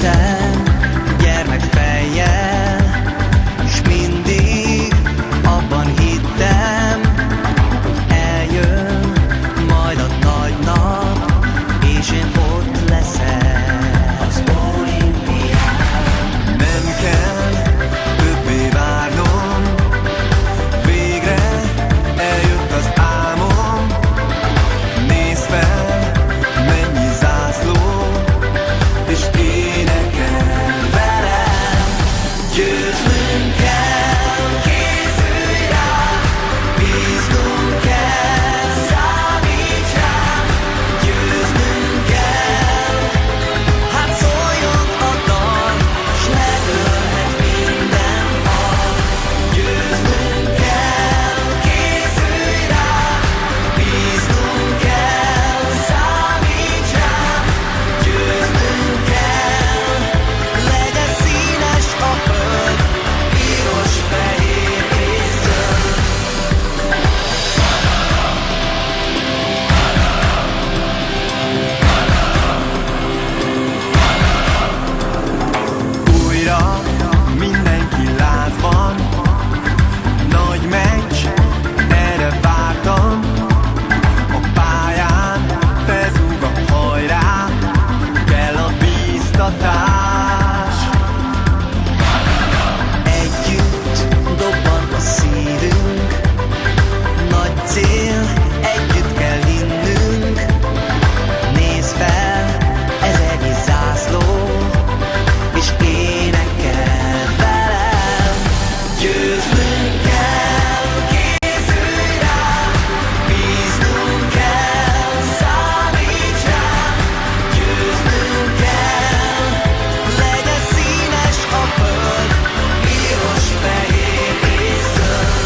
leszem, gyermekfejjel, s mindig abban hittem, hogy eljön majd a nagy nap, és én ott leszek az olimpián. Nem kell többé várnom, végre eljött az álmom. Nézd fel, mennyi zászló, és énekel velem. Győznünk kell, készülj rá, bíznunk kell, számíts rám. Győznünk kell, hát szóljon a dal, s ledőlhet minden fal. Győznünk kell, készülj rá, bíznunk kell, számíts rám. Győznünk kell, legyen színes a föld, piros, fehér és zöld. Újra mindenki lázban, nagy meccs, erre vártam. A pályán felzúg a hajrá, kell a bíztatás. Együtt dobban a szívünk, nagy cél, együtt kell hinnünk. Nézd fel, ez egész zászló, és énekel velem. Győznünk kell, készülj rá, bíznunk kell, számíts rám. Győznünk kell, legyen színes a föld, piros, fehér és zöld.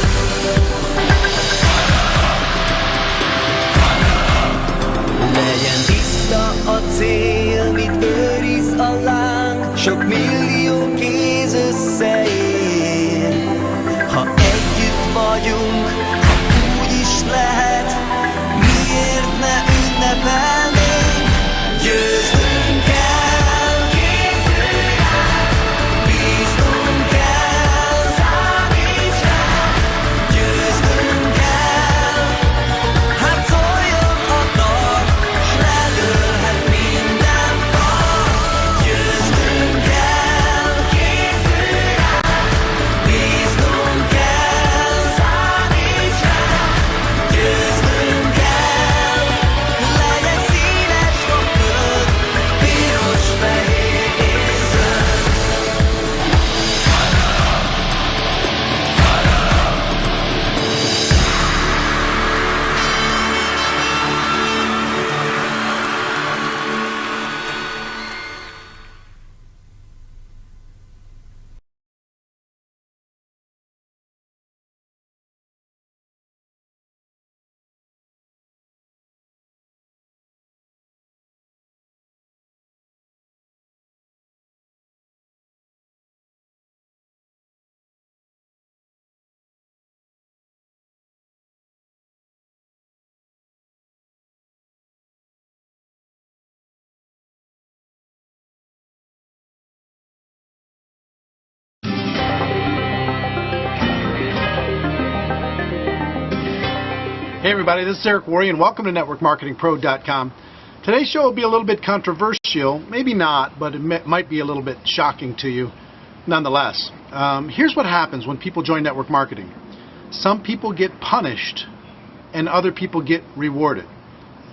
Legyen tiszta a cél, mit őriz a láng, sok millió kéz összeér. Ha együtt vagyunk, ha úgy is lehet, miért ne ünnepelnénk? Győznünk kell, készülj rá, bíznunk kell, számíts rám. Győznünk kell, hát szóljon a dal, s ledőlhet minden fal. Győznünk kell, készülj rá, bíznunk kell, számíts rám. Győznünk kell, legyen színes a föld, piros, fehér és zöld. Hey everybody, this is Eric Worre and welcome to NetworkMarketingPro.com. Today's show will be a little bit controversial, maybe not, but it might be a little bit shocking to you nonetheless. Here's what happens when people join network marketing. Some people get punished and other people get rewarded.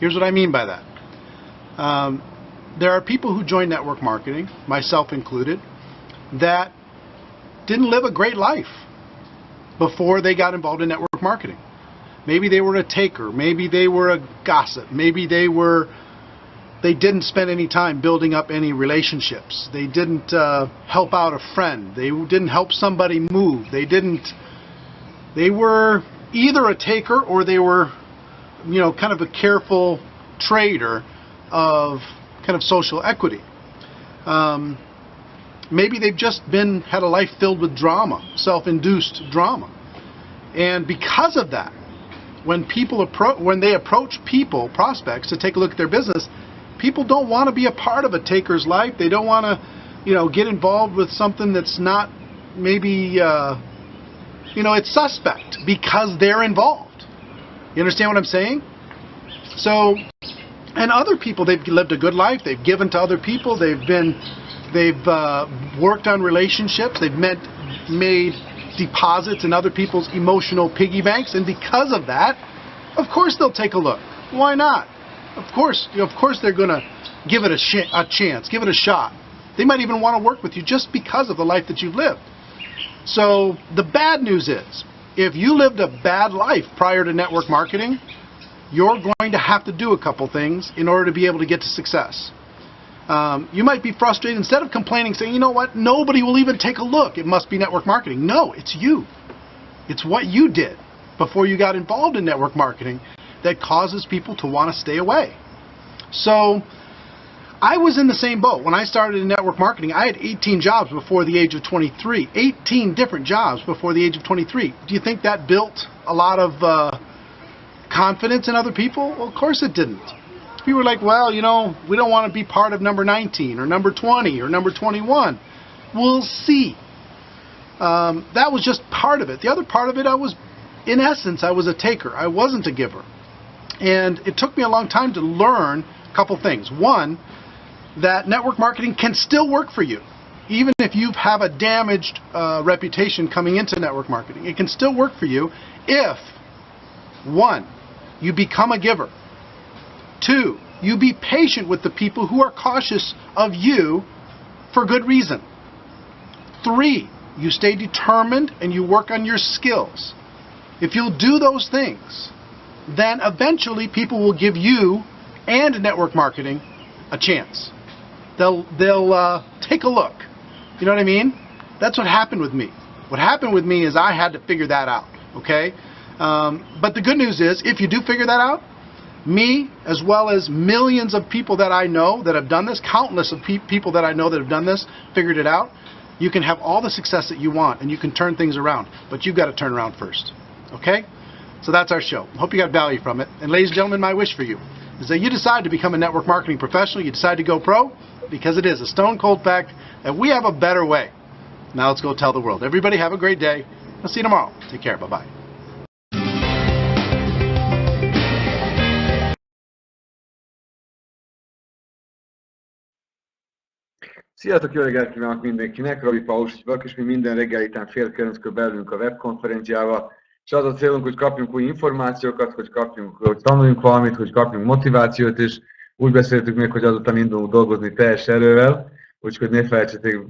Here's what I mean by that. There are people who join network marketing, myself included, that didn't live a great life before they got involved in network marketing. Maybe they were a taker, maybe they were a gossip, maybe they didn't spend any time building up any relationships. They didn't help out a friend. They didn't help somebody move. They were either a taker or they were, kind of a careful trader of kind of social equity. Maybe they've just had a life filled with drama, self-induced drama. And because of that, when they approach prospects to take a look at their business, people don't want to be a part of a taker's life. They don't want to get involved with something that's not maybe, it's suspect because they're involved. You understand what I'm saying? So, and other people, they've lived a good life. They've given to other people. They've worked on relationships. They've made deposits in other people's emotional piggy banks, and because of that, of course they'll take a look. Why not? Of course they're going to give it a chance, give it a shot. They might even want to work with you just because of the life that you've lived. So the bad news is, if you lived a bad life prior to network marketing, you're going to have to do a couple things in order to be able to get to success. You might be frustrated. Instead of complaining, saying, you know what, nobody will even take a look, it must be network marketing. No, it's you. It's what you did before you got involved in network marketing that causes people to want to stay away. So I was in the same boat. When I started in network marketing, I had 18 jobs before the age of 23. 18 different jobs before the age of 23. Do you think that built a lot of confidence in other people? Well, of course it didn't. People were like, well, we don't want to be part of number 19 or number 20 or number 21. We'll see. That was just part of it. The other part of it, in essence, I was a taker. I wasn't a giver. And it took me a long time to learn a couple things. One, that network marketing can still work for you. Even if you have a damaged reputation coming into network marketing, it can still work for you if, one, you become a giver. Two, you be patient with the people who are cautious of you for good reason. Three, you stay determined and you work on your skills. If you'll do those things, then eventually people will give you and network marketing a chance. They'll take a look. You know what I mean? That's what happened with me. What happened with me is I had to figure that out, okay? But the good news is, if you do figure that out, me, as well as millions of people that I know that have done this, countless of people that I know that have done this, figured it out, you can have all the success that you want and you can turn things around. But you've got to turn around first, okay? So that's our show. I hope you got value from it. And ladies and gentlemen, my wish for you is that you decide to become a network marketing professional. You decide to go pro, because it is a stone cold fact that we have a better way. Now let's go tell the world. Everybody have a great day. I'll see you tomorrow. Take care. Bye-bye. Sziasztok, jó reggelt kívánok mindenkinek! Rabi Paulus vagyok, és mi minden reggel után fél 9-kor belülünk a webkonferenciával, és az a célunk, hogy kapjunk új információkat, hogy tanuljunk valamit, hogy kapjunk motivációt, és úgy beszéltük még, hogy azután indulunk dolgozni teljes erővel, úgyhogy ne felejtsétek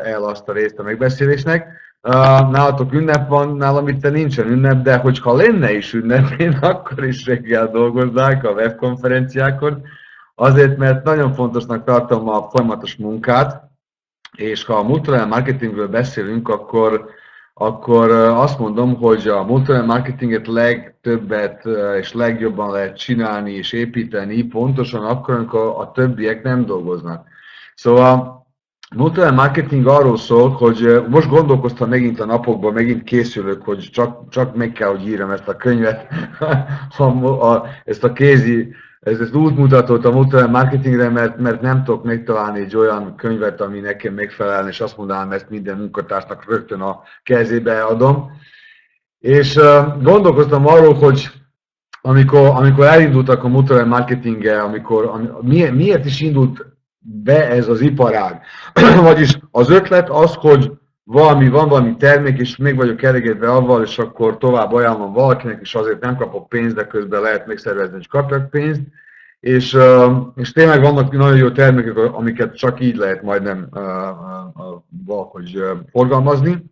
el azt a részt a megbeszélésnek. Nálatok ünnep van, nálam itt nincsen ünnep, de hogyha lenne is ünnep, én akkor is reggel dolgoznák a webkonferenciákon, azért, mert nagyon fontosnak tartom a folyamatos munkát, és ha a multilevel marketingről beszélünk, akkor azt mondom, hogy a multilevel marketinget legtöbbet és legjobban lehet csinálni és építeni pontosan akkor, amikor a többiek nem dolgoznak. Szóval a multilevel marketing arról szól, hogy most gondolkoztam megint a napokban, megint készülök, hogy csak meg kell, hogy írjam ezt a könyvet, ezt a ezt útmutatót a multilevel marketingre, mert nem tudok megtalálni egy olyan könyvet, ami nekem megfelelne, és azt mondanám, ezt minden munkatársnak rögtön a kezébe adom. És gondolkoztam arról, hogy amikor elindultak a multilevel marketinggel, miért is indult be ez az iparág. Vagyis az ötlet az, hogy van valami termék, és még vagyok elégedve avval, és akkor tovább ajánlom valakinek, és azért nem kapok pénzt, de közben lehet megszervezni, hogy kapjak pénzt. És tényleg vannak nagyon jó termékek, amiket csak így lehet majdnem valahogy forgalmazni.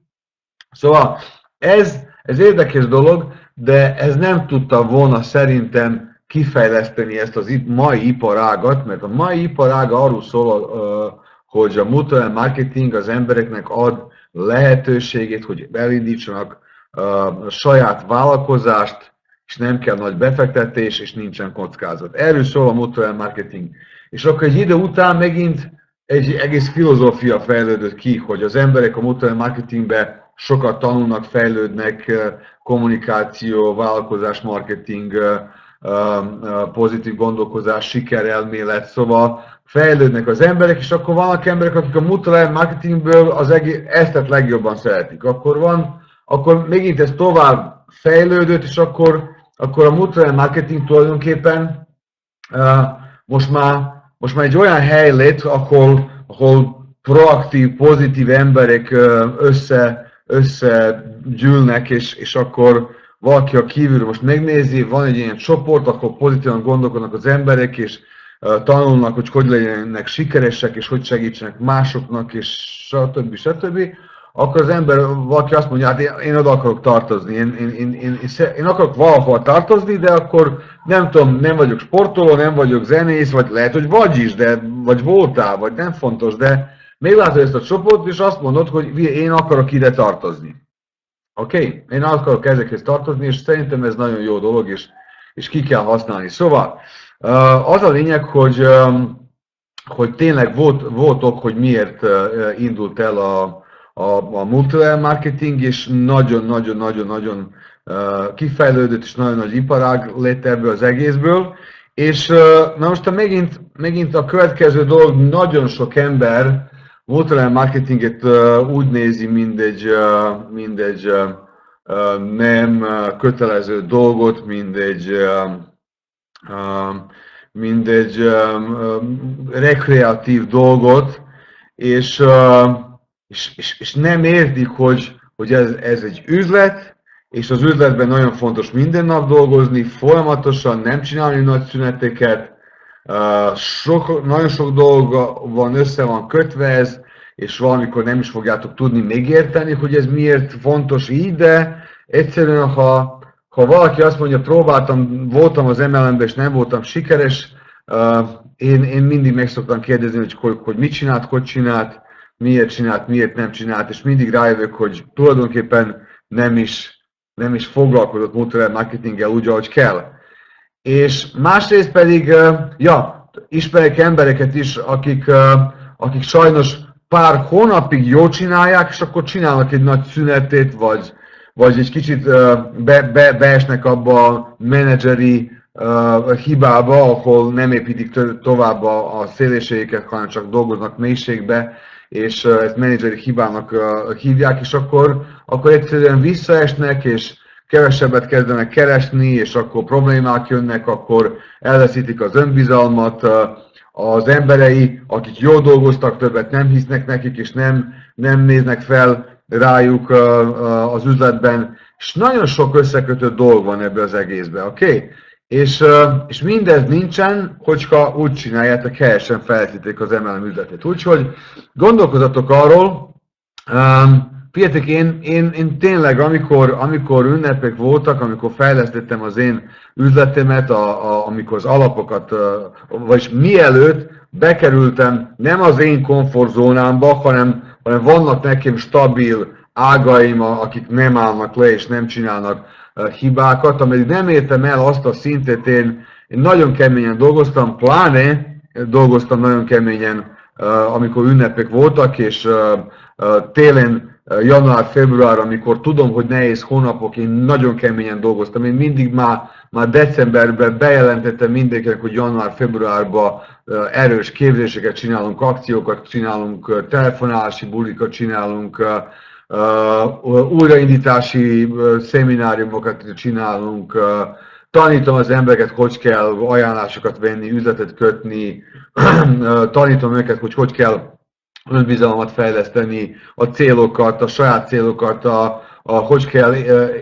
Szóval ez érdekes dolog, de ez nem tudta volna szerintem kifejleszteni ezt az mai iparágat, mert a mai iparága arról szól, hogy a multilevel marketing az embereknek ad lehetőségét, hogy elindítsanak saját vállalkozást, és nem kell nagy befektetés, és nincsen kockázat. Erről szól a multilevel marketing. És akkor egy idő után megint egy egész filozófia fejlődött ki, hogy az emberek a multilevel marketingbe sokat tanulnak, fejlődnek, kommunikáció, vállalkozás, marketing, pozitív gondolkozás, sikerelmélet, szóval fejlődnek az emberek, és akkor vannak emberek, akik a multilevel marketingből ezt legjobban szeretik. Akkor megint ez tovább fejlődött, és akkor a multilevel marketing tulajdonképpen most már egy olyan hely lett, ahol proaktív, pozitív emberek összegyűlnek, és akkor valaki a kívülről most megnézi, van egy ilyen csoport, akkor pozitívan gondolkodnak az emberek, és tanulnak, hogy legyenek sikeresek, és hogy segítsenek másoknak, és stb. Akkor az ember, valaki azt mondja, hát én oda akarok tartozni, én akarok valahol tartozni, de akkor nem tudom, nem vagyok sportoló, nem vagyok zenész, vagy lehet, hogy vagy is, vagy voltál, vagy nem fontos, de meglátod ezt a csoportot, és azt mondod, hogy én akarok ide tartozni. Oké? Én akarok ezekhez tartozni, és szerintem ez nagyon jó dolog, és ki kell használni. Szóval, az a lényeg, hogy tényleg volt ok, hogy miért indult el a multilevel marketing, és nagyon-nagyon kifejlődött, és nagyon nagy iparág lett ebből az egészből. És na most megint a következő dolog, nagyon sok ember multilevel marketinget úgy nézi, mindegy nem kötelező dolgot, mindegy rekreatív dolgot, és nem értik, hogy ez egy üzlet, és az üzletben nagyon fontos minden nap dolgozni, folyamatosan, nem csinálni nagy szüneteket, nagyon sok dolga össze van kötve ez, és valamikor nem is fogjátok tudni megérteni, hogy ez miért fontos így, de egyszerűen, ha valaki azt mondja, voltam az MLM-ben, és nem voltam sikeres, én mindig meg szoktam kérdezni, hogy mit csinált, hogy csinált, miért nem csinált, és mindig rájövök, hogy tulajdonképpen nem is foglalkozott multilevel marketinggel úgy, ahogy kell. És másrészt pedig, ismerek embereket is, akik sajnos pár hónapig jól csinálják, és akkor csinálnak egy nagy szünetét, vagy egy kicsit beesnek abba a menedzseri hibába, ahol nem építik tovább a szélességeket, hanem csak dolgoznak mélységbe, és ezt menedzseri hibának hívják, és akkor egyszerűen visszaesnek, és kevesebbet kezdenek keresni, és akkor problémák jönnek, akkor elveszítik az önbizalmat, az emberei, akik jól dolgoztak, többet nem hisznek nekik, és nem néznek fel rájuk az üzletben, és nagyon sok összekötött dolog van ebben az egészben, oké? És mindez nincsen, hogyha úgy csináljátok, helyesen fejlesztitek az MLM üzletet. Úgyhogy gondolkozzatok arról, figyeljetek, én tényleg, amikor ünnepek voltak, amikor fejlesztettem az én üzletemet, amikor az alapokat, vagyis mielőtt bekerültem nem az én komfortzónámba, hanem vannak nekem stabil ágaim, akik nem állnak le és nem csinálnak hibákat, ameddig nem értem el azt a szintet, én nagyon keményen dolgoztam, pláne dolgoztam nagyon keményen, amikor ünnepek voltak, és télen, január-február, amikor tudom, hogy nehéz hónapok, én nagyon keményen dolgoztam. Én mindig már decemberben bejelentettem mindenkinek, hogy január-februárban erős képzéseket csinálunk, akciókat csinálunk, telefonálási bulikat csinálunk, újraindítási szemináriumokat csinálunk, tanítom az embereket, hogy kell ajánlásokat venni, üzletet kötni, tanítom őket, hogy kell önbizalmat fejleszteni, a célokat, a saját célokat, hogy kell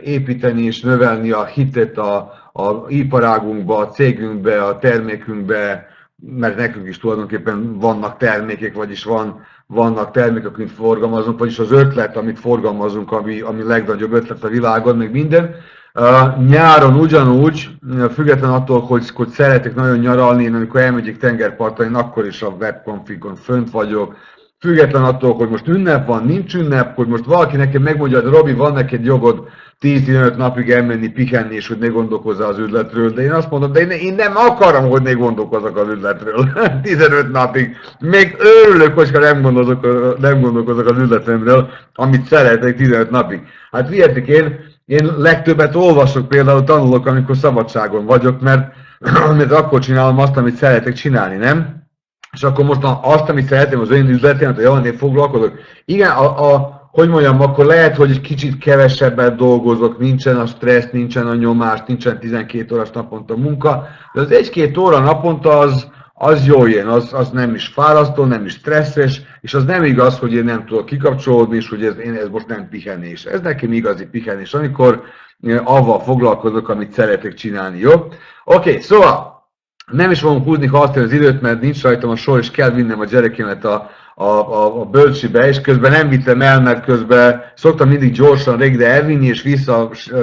építeni és növelni a hitet a iparágunkba, a cégünkbe, a termékünkbe, mert nekünk is tulajdonképpen vannak termékek, vagyis vannak termékek, amit forgalmazunk, vagyis az ötlet, amit forgalmazunk, ami legnagyobb ötlet a világon, meg minden. Nyáron ugyanúgy, független attól, hogy szeretek nagyon nyaralni, én amikor elmegyek tengerpartra, én akkor is a webconfigon fönt vagyok, független attól, hogy most ünnep van, nincs ünnep, hogy most valaki nekem megmondja, hogy Robi, van neked jogod 10-15 napig elmenni, pihenni, és hogy ne gondolkozzál az üzletről, de én azt mondom, de én nem akarom, hogy ne gondolkozzak az üzletről 15 napig. Még örülök, hogyha nem gondolkozok az üzletemről, amit szeretek 15 napig. Hát figyeljetek, én legtöbbet olvasok, például tanulok, amikor szabadságon vagyok, mert akkor csinálom azt, amit szeretek csinálni, nem? És akkor most azt, amit szeretném az én üzletemet, hogy javannén foglalkozok, igen, hogy mondjam, akkor lehet, hogy egy kicsit kevesebbet dolgozok, nincsen a stressz, nincsen a nyomás, nincsen 12 órás naponta munka, de az 1-2 óra naponta az jól jön, az nem is fárasztó, nem is stresszes, és az nem igaz, hogy én nem tudok kikapcsolódni, és hogy ez most nem pihenés. Ez nekem igazi pihenés, amikor avval foglalkozok, amit szeretek csinálni, jó? Oké, szóval nem is fogom húzni használni az időt, mert nincs rajtam a sor, és kell vinnem a gyerekemet a bölcsibe, és közben nem vittem el, mert közben szoktam mindig gyorsan régre elvinni, és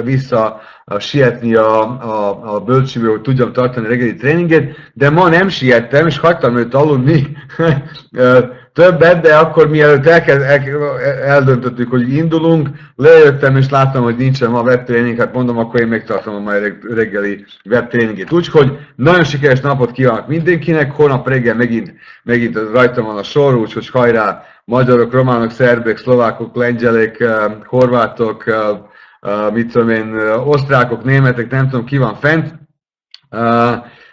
vissza sietni a bölcsibe, hogy tudjam tartani a reggeli tréninget, de ma nem siettem, és hagytam őt aludni többet, de akkor mielőtt eldöntöttük, hogy indulunk, lejöttem, és láttam, hogy nincsen ma webtréning, hát mondom, akkor én megtartom a mai reggeli webtréninget. Úgyhogy nagyon sikeres napot kívánok mindenkinek, holnap reggel megint rajtam van a sor, úgyhogy hajrá, magyarok, románok, szerbek, szlovákok, lengyelek, horvátok, mit tudom én, osztrákok, németek, nem tudom ki van fent.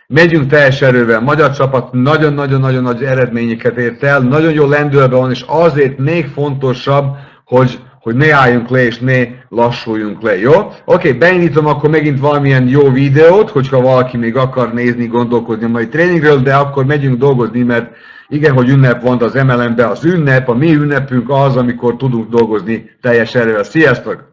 Megyünk teljes erővel, magyar csapat nagyon-nagyon-nagyon nagy eredményeket ért el, nagyon jó lendületben van, és azért még fontosabb, hogy ne álljunk le, és ne lassuljunk le, jó? Oké, beindítom akkor megint valamilyen jó videót, hogyha valaki még akar nézni, gondolkozni a mai tréningről, de akkor megyünk dolgozni, mert igen, hogy ünnep van az MLM-ben, az ünnep, a mi ünnepünk az, amikor tudunk dolgozni teljes erővel. Sziasztok!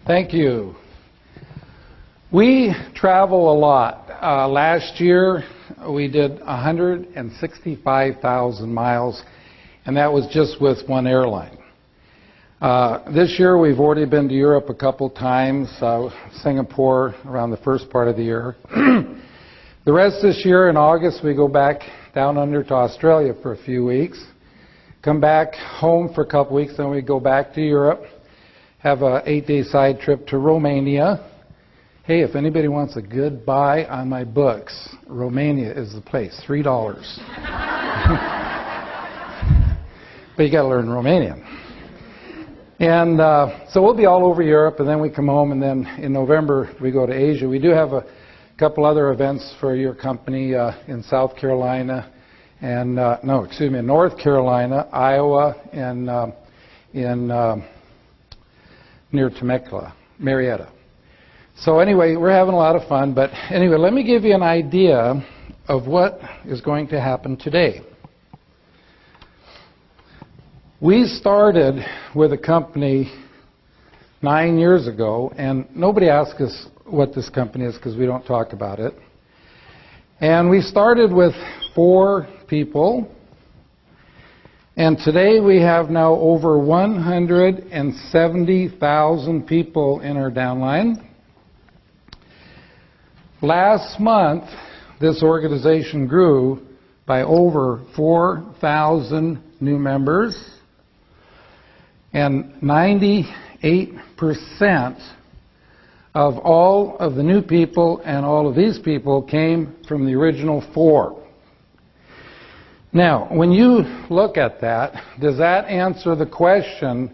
Thank you. We travel a lot. Last year we did 165,000 miles, and that was just with one airline. This year we've already been to Europe a couple times, Singapore around the first part of the year. The rest this year in August we go back down under to Australia for a few weeks, come back home for a couple weeks, then we go back to Europe, have a 8-day side trip to Romania. Hey, if anybody wants a good buy on my books, Romania is the place, $3. But you got to learn Romanian. And so we'll be all over Europe, and then we come home, and then in November we go to Asia. We do have a couple other events for your company in South Carolina, and in North Carolina, Iowa, and near Temecula, Marietta. So anyway, we're having a lot of fun, but anyway, let me give you an idea of what is going to happen today. We started with a company 9 years ago, and nobody asked us what this company is because we don't talk about it. And we started with 4 people, and today we have now over 170,000 people in our downline. Last month, this organization grew by over 4,000 new members, and 98% of all of the new people and all of these people came from the original 4. Now, when you look at that, does that answer the question,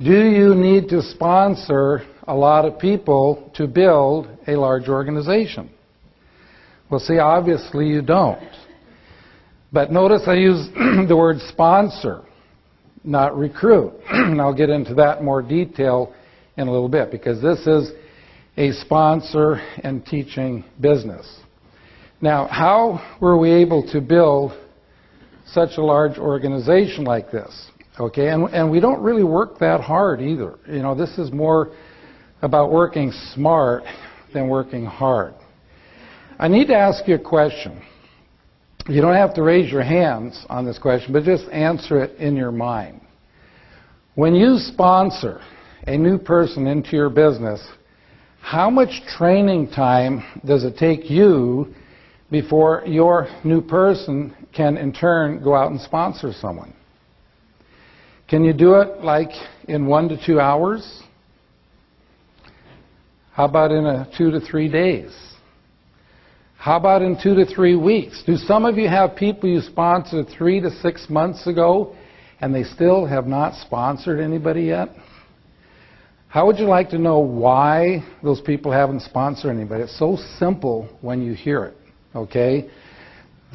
do you need to sponsor a lot of people to build a large organization? Well, see, obviously you don't. But notice I use the word sponsor, not recruit. And I'll get into that in more detail in a little bit, because this is a sponsor and teaching business. Now, how were we able to build such a large organization like this? Okay, and we don't really work that hard either. You know, this is more about working smart than working hard. I need to ask you a question. You don't have to raise your hands on this question, but just answer it in your mind. When you sponsor a new person into your business, how much training time does it take you before your new person can in turn go out and sponsor someone? Can you do it like in 1 to 2 hours? How about in 2 to 3 days? How about in 2 to 3 weeks? Do some of you have people you sponsored 3 to 6 months ago and they still have not sponsored anybody yet? How would you like to know why those people haven't sponsored anybody? It's so simple when you hear it, okay?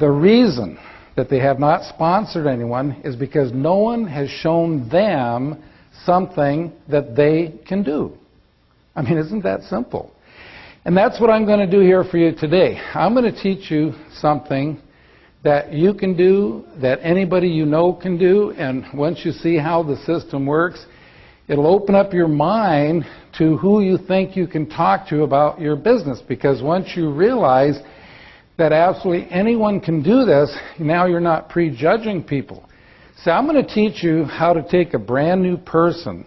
The reason that they have not sponsored anyone is because no one has shown them something that they can do. I mean, isn't that simple? And that's what I'm going to do here for you today. I'm going to teach you something that you can do, that anybody you know can do, and once you see how the system works, it'll open up your mind to who you think you can talk to about your business, because once you realize that absolutely anyone can do this, now you're not prejudging people. So I'm going to teach you how to take a brand new person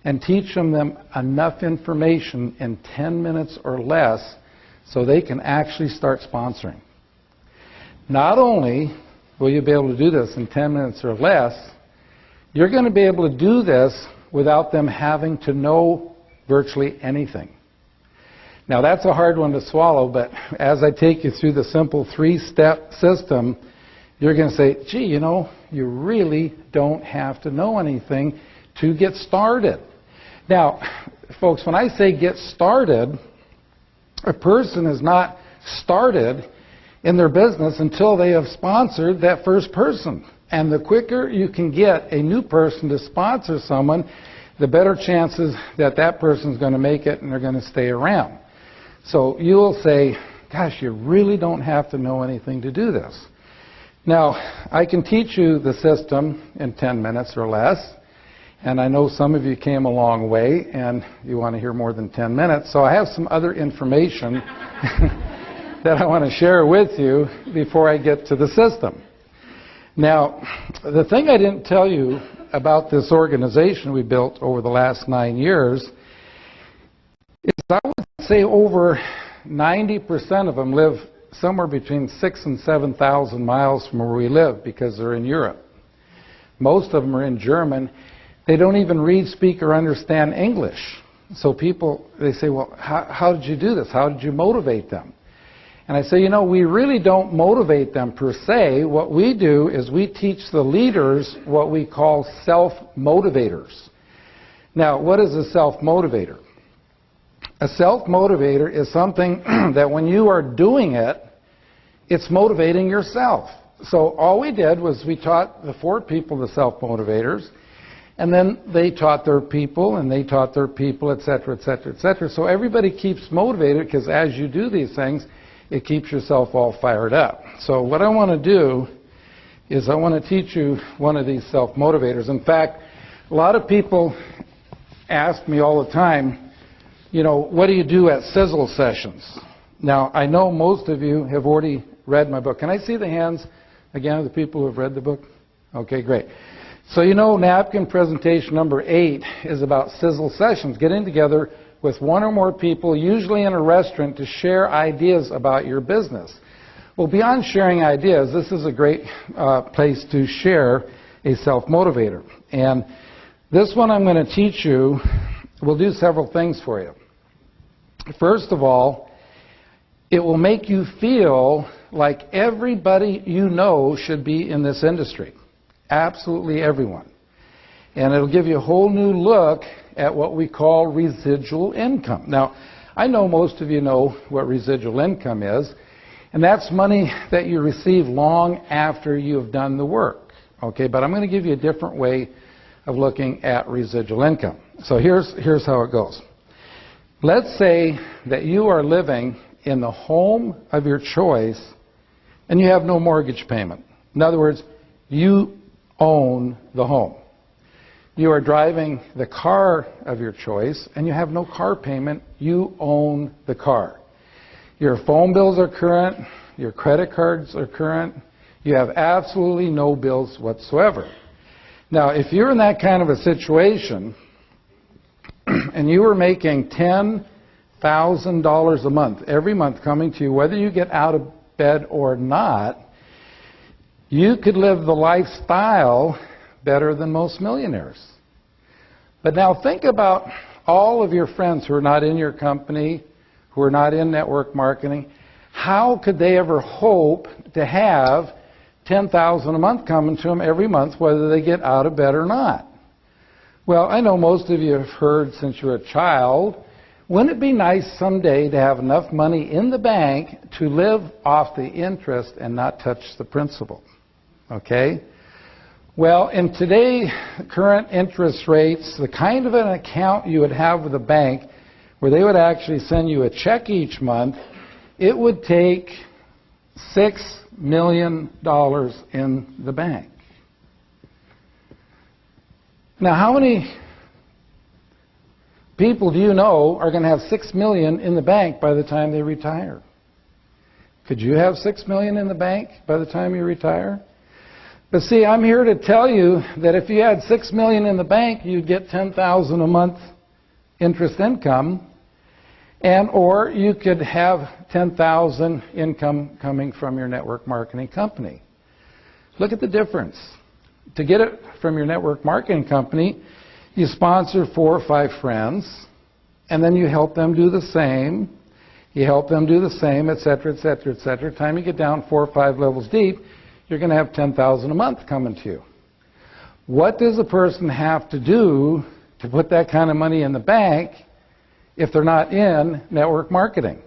and teach them enough information in 10 minutes or less so they can actually start sponsoring. Not only will you be able to do this in 10 minutes or less, you're going to be able to do this without them having to know virtually anything. Now that's a hard one to swallow, but as I take you through the simple 3-step system, you're going to say, gee, you know, you really don't have to know anything to get started. Now, folks, when I say get started, a person is not started in their business until they have sponsored that first person. And the quicker you can get a new person to sponsor someone, the better chances that that person's going to make it and they're going to stay around. So you'll say, gosh, you really don't have to know anything to do this. Now, I can teach you the system in 10 minutes or less. And I know some of you came a long way and you want to hear more than 10 minutes. So I have some other information that I want to share with you before I get to the system. Now, the thing I didn't tell you about this organization we built over the last 9 years is I would say over 90% of them live somewhere between 6,000 and 7,000 miles from where we live because they're in Europe. Most of them are in German. They don't even read, speak, or understand English. So people, they say, well, how did you do this? How did you motivate them? And I say, you know, we really don't motivate them per se. What we do is we teach the leaders what we call self-motivators. Now, what is a self-motivator? A self-motivator is something that when you are doing it, it's motivating yourself. So all we did was we taught the 4 people the self-motivators, and then they taught their people, and they taught their people, et cetera, et cetera, et cetera. So everybody keeps motivated because as you do these things, it keeps yourself all fired up. So what I want to do is I want to teach you one of these self-motivators. In fact, a lot of people ask me all the time, you know, what do you do at sizzle sessions? Now, I know most of you have already read my book. Can I see the hands again of the people who have read the book? Okay, great. So you know, napkin presentation number 8 is about sizzle sessions, getting together with 1 or more people, usually in a restaurant, to share ideas about your business. Well, beyond sharing ideas, this is a great place to share a self-motivator. And this one I'm going to teach you will do several things for you. First of all, it will make you feel like everybody you know should be in this industry. Absolutely everyone. And it'll give you a whole new look at what we call residual income. Now, I know most of you know what residual income is, and that's money that you receive long after you have done the work. Okay, but I'm going to give you a different way of looking at residual income. So here's how it goes. Let's say that you are living in the home of your choice and you have no mortgage payment. In other words, you own the home. You are driving the car of your choice and you have no car payment. You own the car. Your phone bills are current. Your credit cards are current. You have absolutely no bills whatsoever. Now, if you're in that kind of a situation and you were making $10,000 a month, every month coming to you, whether you get out of bed or not, you could live the lifestyle better than most millionaires. But now think about all of your friends who are not in your company, who are not in network marketing. how could they ever hope to have $10,000 a month coming to them every month, whether they get out of bed or not? Well, I know most of you have heard since you were a child, wouldn't it be nice someday to have enough money in the bank to live off the interest and not touch the principal? Okay? Well, in today's current interest rates, the kind of an account you would have with a bank where they would actually send you a check each month, it would take $6 million in the bank. Now, how many people do you know are going to have $6 million in the bank by the time they retire? Could you have $6 million in the bank by the time you retire? But see, I'm here to tell you that if you had $6 million in the bank, you'd get $10,000 a month interest income, and or you could have $10,000 income coming from your network marketing company. Look at the difference. To get it from your network marketing company, you sponsor 4 or 5 friends, and then you help them do the same. You help them do the same, et cetera, et cetera, et cetera. By the time you get down 4 or 5 levels deep, you're going to have $10,000 a month coming to you. What does a person have to do to put that kind of money in the bank if they're not in network marketing?